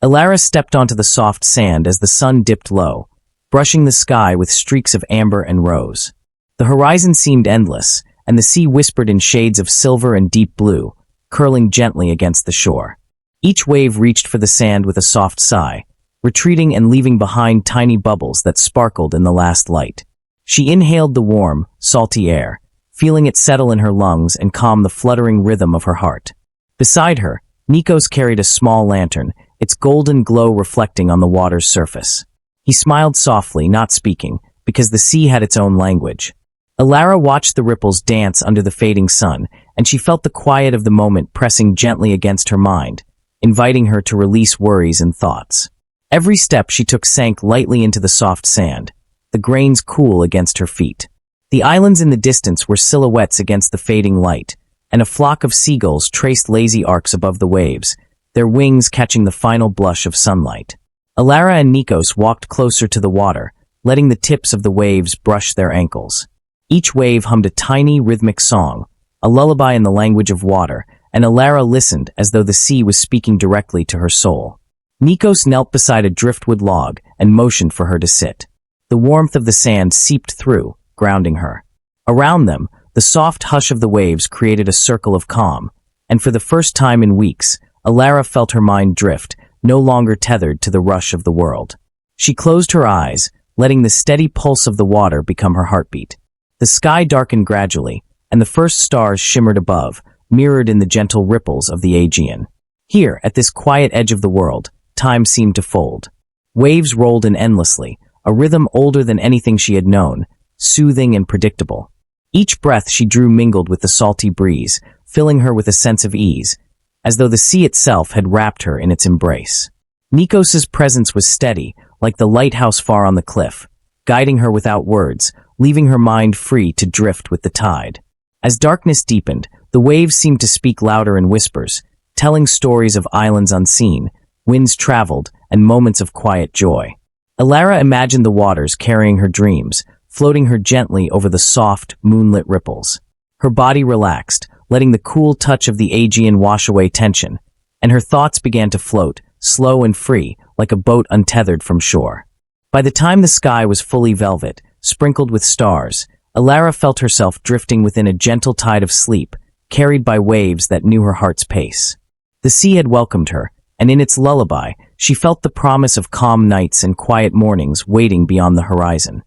Elara stepped onto the soft sand as the sun dipped low, brushing the sky with streaks of amber and rose. The horizon seemed endless, and the sea whispered in shades of silver and deep blue, curling gently against the shore. Each wave reached for the sand with a soft sigh, retreating and leaving behind tiny bubbles that sparkled in the last light. She inhaled the warm, salty air, feeling it settle in her lungs and calm the fluttering rhythm of her heart. Beside her, Nikos carried a small lantern, its golden glow reflecting on the water's surface. He smiled softly, not speaking, because the sea had its own language. Elara watched the ripples dance under the fading sun, and she felt the quiet of the moment pressing gently against her mind, inviting her to release worries and thoughts. Every step she took sank lightly into the soft sand, the grains cool against her feet. The islands in the distance were silhouettes against the fading light, and a flock of seagulls traced lazy arcs above the waves, their wings catching the final blush of sunlight. Elara and Nikos walked closer to the water, letting the tips of the waves brush their ankles. Each wave hummed a tiny, rhythmic song, a lullaby in the language of water, and Elara listened as though the sea was speaking directly to her soul. Nikos knelt beside a driftwood log and motioned for her to sit. The warmth of the sand seeped through, grounding her. Around them, the soft hush of the waves created a circle of calm, and for the first time in weeks, Elara felt her mind drift, no longer tethered to the rush of the world. She closed her eyes, letting the steady pulse of the water become her heartbeat. The sky darkened gradually, and the first stars shimmered above, mirrored in the gentle ripples of the Aegean. Here, at this quiet edge of the world, time seemed to fold. Waves rolled in endlessly, a rhythm older than anything she had known, soothing and predictable. Each breath she drew mingled with the salty breeze, filling her with a sense of ease, as though the sea itself had wrapped her in its embrace. Nikos's presence was steady, like the lighthouse far on the cliff, guiding her without words, leaving her mind free to drift with the tide. As darkness deepened, the waves seemed to speak louder in whispers, telling stories of islands unseen, winds traveled, and moments of quiet joy. Elara imagined the waters carrying her dreams, floating her gently over the soft, moonlit ripples. Her body relaxed, letting the cool touch of the Aegean wash away tension, and her thoughts began to float, slow and free, like a boat untethered from shore. By the time the sky was fully velvet, sprinkled with stars, Elara felt herself drifting within a gentle tide of sleep, carried by waves that knew her heart's pace. The sea had welcomed her, and in its lullaby, she felt the promise of calm nights and quiet mornings waiting beyond the horizon.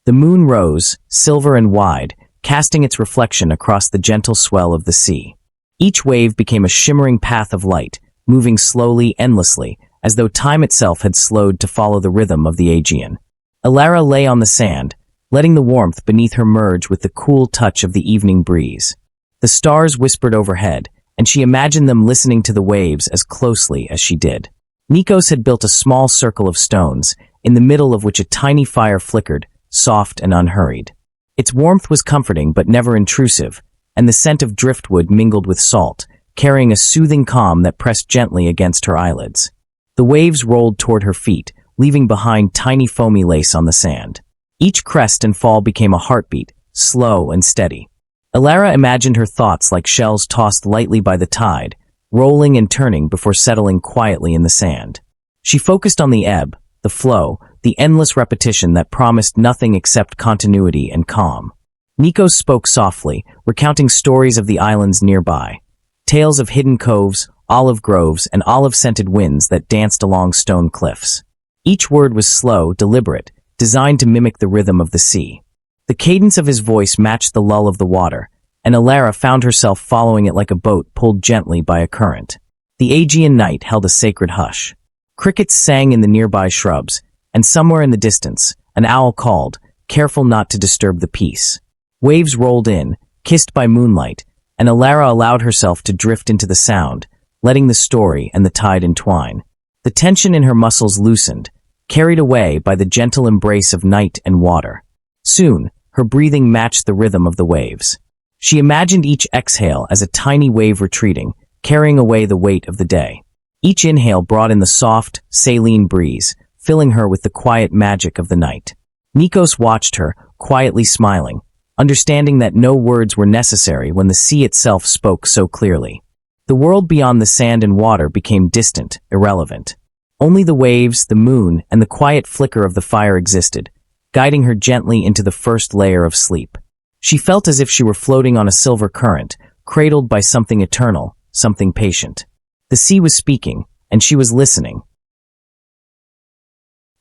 The moon rose, silver and wide, casting its reflection across the gentle swell of the sea. Each wave became a shimmering path of light, moving slowly, endlessly, as though time itself had slowed to follow the rhythm of the Aegean. Elara lay on the sand, letting the warmth beneath her merge with the cool touch of the evening breeze. The stars whispered overhead, and she imagined them listening to the waves as closely as she did. Nikos had built a small circle of stones, in the middle of which a tiny fire flickered, soft and unhurried. Its warmth was comforting but never intrusive, and the scent of driftwood mingled with salt, carrying a soothing calm that pressed gently against her eyelids. The waves rolled toward her feet, leaving behind tiny foamy lace on the sand. Each crest and fall became a heartbeat, slow and steady. Elara imagined her thoughts like shells tossed lightly by the tide, rolling and turning before settling quietly in the sand. She focused on the ebb, the flow, the endless repetition that promised nothing except continuity and calm. Nikos spoke softly, recounting stories of the islands nearby, tales of hidden coves, olive groves, and olive-scented winds that danced along stone cliffs. Each word was slow, deliberate, designed to mimic the rhythm of the sea. The cadence of his voice matched the lull of the water, and Elara found herself following it like a boat pulled gently by a current. The Aegean night held a sacred hush. Crickets sang in the nearby shrubs, and somewhere in the distance, an owl called, careful not to disturb the peace. Waves rolled in, kissed by moonlight, and Elara allowed herself to drift into the sound, letting the story and the tide entwine. The tension in her muscles loosened, carried away by the gentle embrace of night and water. Soon, her breathing matched the rhythm of the waves. She imagined each exhale as a tiny wave retreating, carrying away the weight of the day. Each inhale brought in the soft, saline breeze, filling her with the quiet magic of the night. Nikos watched her, quietly smiling, understanding that no words were necessary when the sea itself spoke so clearly. The world beyond the sand and water became distant, irrelevant. Only the waves, the moon, and the quiet flicker of the fire existed, guiding her gently into the first layer of sleep. She felt as if she were floating on a silver current, cradled by something eternal, something patient. The sea was speaking, and she was listening.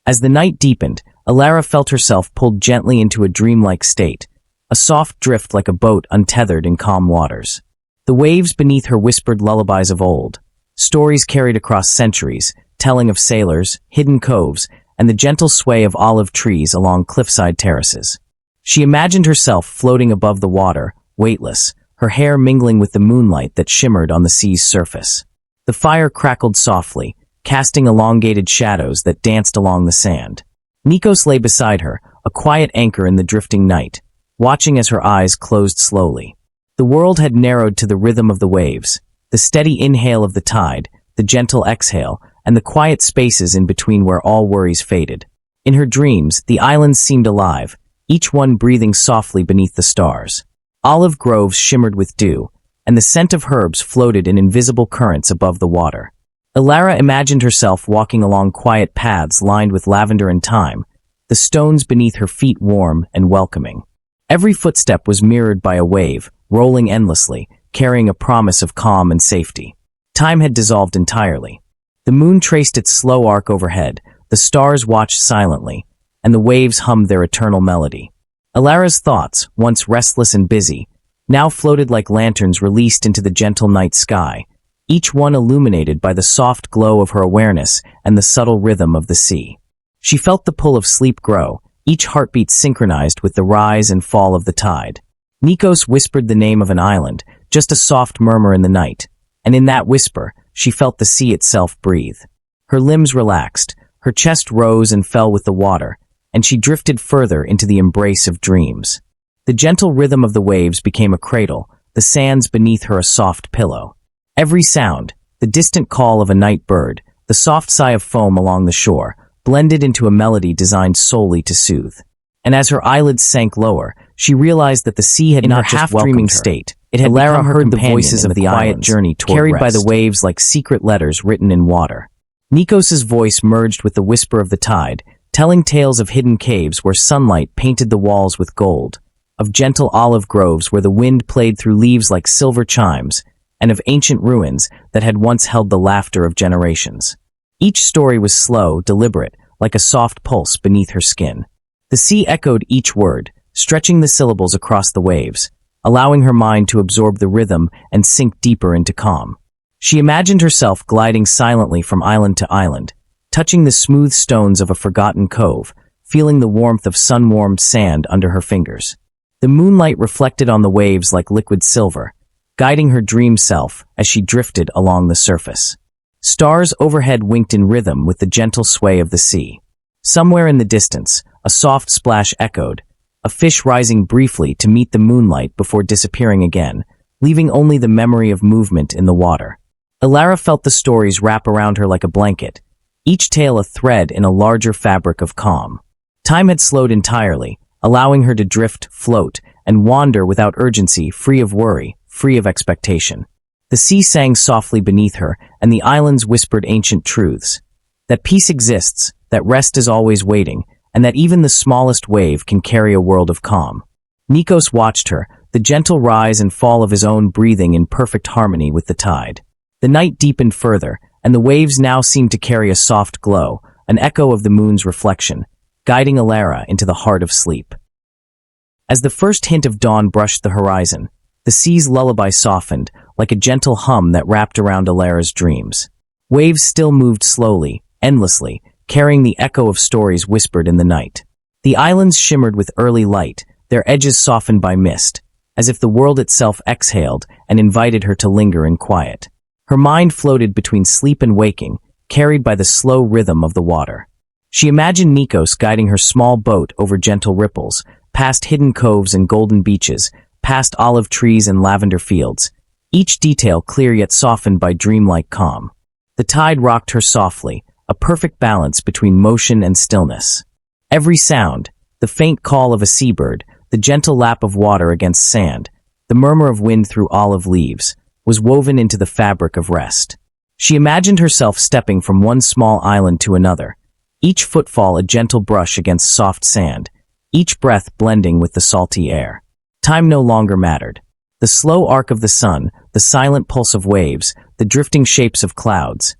As the night deepened, Elara felt herself pulled gently into a dreamlike state, a soft drift like a boat untethered in calm waters. The waves beneath her whispered lullabies of old, stories carried across centuries, telling of sailors, hidden coves, and the gentle sway of olive trees along cliffside terraces. She imagined herself floating above the water, weightless, her hair mingling with the moonlight that shimmered on the sea's surface. The fire crackled softly, casting elongated shadows that danced along the sand. Nikos lay beside her, a quiet anchor in the drifting night, watching as her eyes closed slowly. The world had narrowed to the rhythm of the waves, the steady inhale of the tide, the gentle exhale, and the quiet spaces in between where all worries faded. In her dreams, the islands seemed alive, each one breathing softly beneath the stars. Olive groves shimmered with dew, and the scent of herbs floated in invisible currents above the water. Elara imagined herself walking along quiet paths lined with lavender and thyme, the stones beneath her feet warm and welcoming. Every footstep was mirrored by a wave, rolling endlessly, carrying a promise of calm and safety. Time had dissolved entirely. The moon traced its slow arc overhead, the stars watched silently, and the waves hummed their eternal melody. Elara's thoughts, once restless and busy, now floated like lanterns released into the gentle night sky, each one illuminated by the soft glow of her awareness and the subtle rhythm of the sea. She felt the pull of sleep grow, each heartbeat synchronized with the rise and fall of the tide. Nikos whispered the name of an island, just a soft murmur in the night, and in that whisper, she felt the sea itself breathe. Her limbs relaxed, her chest rose and fell with the water, and she drifted further into the embrace of dreams. The gentle rhythm of the waves became a cradle, the sands beneath her a soft pillow. Every sound, the distant call of a night bird, the soft sigh of foam along the shore, blended into a melody designed solely to soothe. And as her eyelids sank lower, she realized that the sea had not just welcomed her. State, it had Elara heard the voices of the quiet journey toward carried rest, by the waves like secret letters written in water. Nikos's voice merged with the whisper of the tide, telling tales of hidden caves where sunlight painted the walls with gold, of gentle olive groves where the wind played through leaves like silver chimes, and of ancient ruins that had once held the laughter of generations. Each story was slow, deliberate, like a soft pulse beneath her skin. The sea echoed each word, stretching the syllables across the waves, allowing her mind to absorb the rhythm and sink deeper into calm. She imagined herself gliding silently from island to island, touching the smooth stones of a forgotten cove, feeling the warmth of sun-warmed sand under her fingers. The moonlight reflected on the waves like liquid silver, guiding her dream self as she drifted along the surface. Stars overhead winked in rhythm with the gentle sway of the sea. Somewhere in the distance, a soft splash echoed, a fish rising briefly to meet the moonlight before disappearing again, leaving only the memory of movement in the water. Elara felt the stories wrap around her like a blanket, each tale a thread in a larger fabric of calm. Time had slowed entirely, allowing her to drift, float, and wander without urgency, free of worry, free of expectation. The sea sang softly beneath her, and the islands whispered ancient truths. That peace exists, that rest is always waiting, and that even the smallest wave can carry a world of calm. Nikos watched her, the gentle rise and fall of his own breathing in perfect harmony with the tide. The night deepened further, and the waves now seemed to carry a soft glow, an echo of the moon's reflection, guiding Elara into the heart of sleep. As the first hint of dawn brushed the horizon, the sea's lullaby softened, like a gentle hum that wrapped around Elara's dreams. Waves still moved slowly, endlessly, carrying the echo of stories whispered in the night. The islands shimmered with early light, their edges softened by mist, as if the world itself exhaled and invited her to linger in quiet. Her mind floated between sleep and waking, carried by the slow rhythm of the water. She imagined Nikos guiding her small boat over gentle ripples, past hidden coves and golden beaches, past olive trees and lavender fields, each detail clear yet softened by dreamlike calm. The tide rocked her softly, a perfect balance between motion and stillness. Every sound, the faint call of a seabird, the gentle lap of water against sand, the murmur of wind through olive leaves, was woven into the fabric of rest. She imagined herself stepping from one small island to another, each footfall a gentle brush against soft sand, each breath blending with the salty air. Time no longer mattered. The slow arc of the sun, the silent pulse of waves, the drifting shapes of clouds.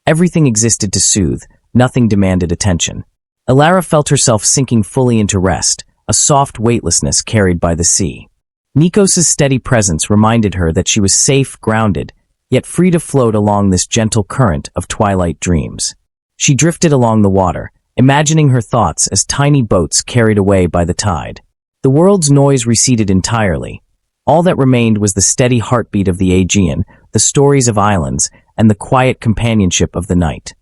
Everything existed to soothe, nothing demanded attention. Elara felt herself sinking fully into rest, a soft weightlessness carried by the sea. Nikos' steady presence reminded her that she was safe, grounded, yet free to float along this gentle current of twilight dreams. She drifted along the water, imagining her thoughts as tiny boats carried away by the tide. The world's noise receded entirely. All that remained was the steady heartbeat of the Aegean, the stories of islands, and the quiet companionship of the night.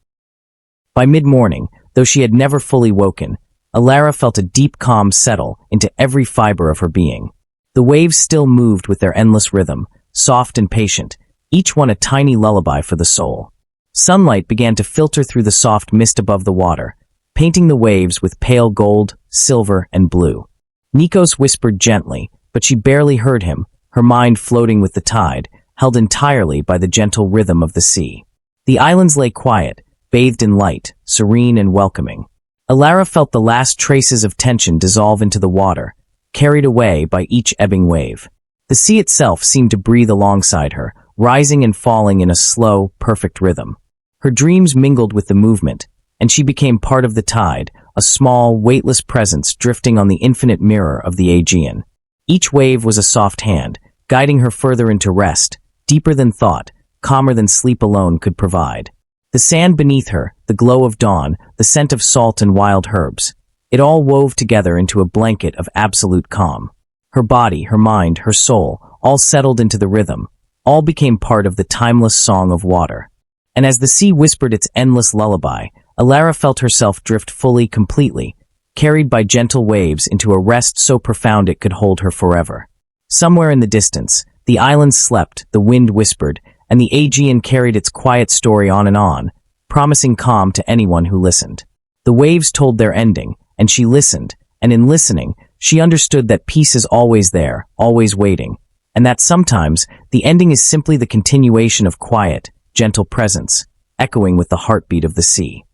By mid-morning, though she had never fully woken, Elara felt a deep calm settle into every fiber of her being. The waves still moved with their endless rhythm, soft and patient, each one a tiny lullaby for the soul. Sunlight began to filter through the soft mist above the water, painting the waves with pale gold, silver, and blue. Nikos whispered gently, but she barely heard him, her mind floating with the tide, held entirely by the gentle rhythm of the sea. The islands lay quiet, bathed in light, serene and welcoming. Elara felt the last traces of tension dissolve into the water, carried away by each ebbing wave. The sea itself seemed to breathe alongside her, rising and falling in a slow, perfect rhythm. Her dreams mingled with the movement, and she became part of the tide, a small, weightless presence drifting on the infinite mirror of the Aegean. Each wave was a soft hand, guiding her further into rest, deeper than thought, calmer than sleep alone could provide. The sand beneath her, the glow of dawn, the scent of salt and wild herbs, it all wove together into a blanket of absolute calm. Her body, her mind, her soul, all settled into the rhythm, all became part of the timeless song of water. And as the sea whispered its endless lullaby, Elara felt herself drift fully, completely, carried by gentle waves into a rest so profound it could hold her forever. Somewhere in the distance, the islands slept, the wind whispered, and the Aegean carried its quiet story on, promising calm to anyone who listened. The waves told their ending, and she listened, and in listening, she understood that peace is always there, always waiting, and that sometimes the ending is simply the continuation of quiet, gentle presence, echoing with the heartbeat of the sea.